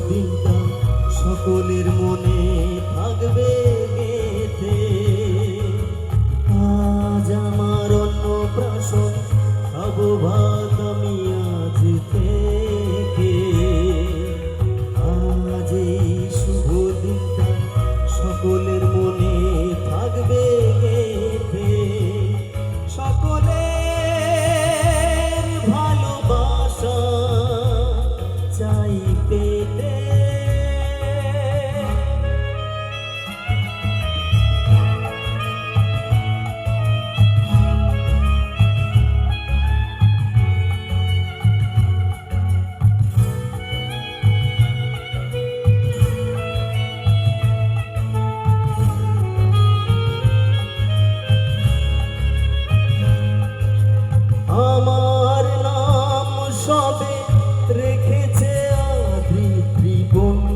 দিনটা সকলের মনে থাকবে গেথে। আজ আমার অন্নপ্রাশন, খাবো ভাত আমি আজ থেকে। আজ এই শুভ দিনটা সকলের মনে থাকবে গেথে। সকলের ভালোবাসা চাই পেতে। আমার নাম সবে রেখেছে আবৃত্তিবন্দি,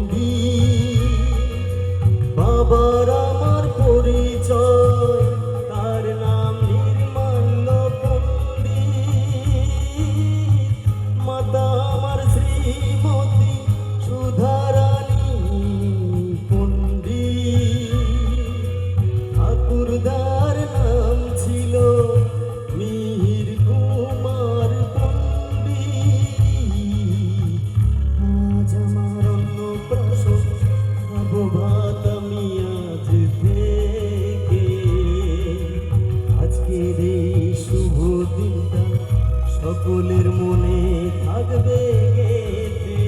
বাবার আমার পরিচয় তার নাম নির্মাল্য পণ্ডিত, মাতা আমার শ্রীমতী সুধারানী পণ্ডিত, ঠাকুরদার নাম ছিল মিহির কুমার পণ্ডিত। আজ আমার অন্নপ্রাশন, খাবো ভাত আমি আজ থেকে। আজকের এই শুভ দিনটা সকলের মনে থাকবে গেথে।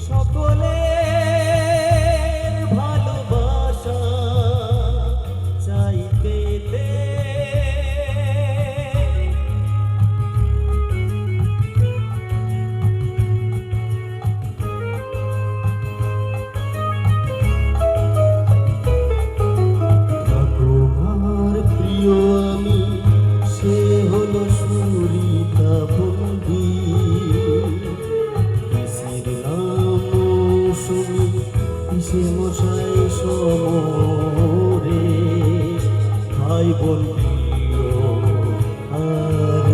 সকলের ভালোবাসা চাই পেতে। ঠাকুমার প্রিয় আমি, সে হলো সুরিতা পণ্ডিত, পিসির নাম মৌসুমী, পিসে মশাই সমরে। ভাই বোন প্রিয় আর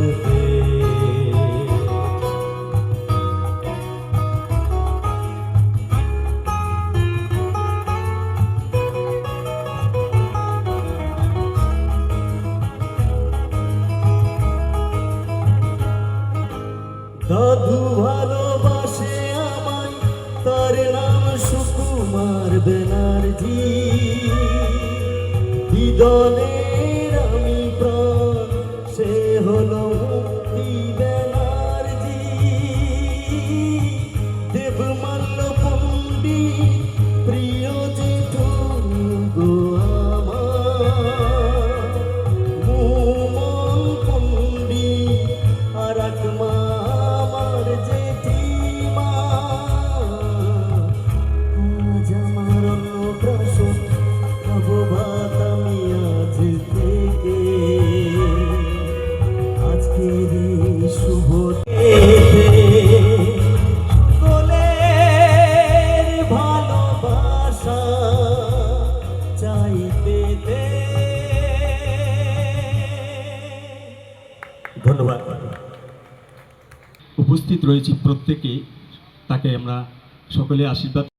দাদু ভালোবাসে আমায়, তার নাম সুকুমার ব্যানার্জি। দিদনের আমি প্রাণ, সে হলো মুক্তি ব্যানার্জি। দেবমাল্য পণ্ডিত প্রিয় জেঠু গো আমার, মুমন পণ্ডিত আর এক মা আমার জেঠিমা। আজ আমার অন্নপ্রাশন, খাবো ভাত আমি আজ থেকে। আজকের এই শুভ সকলের ভালোবাসা চাই পেতে। ধন্যবাদ। উপস্থিত রয়েছি প্রত্যেকে, তাকে আমরা সকলে আশীর্বাদ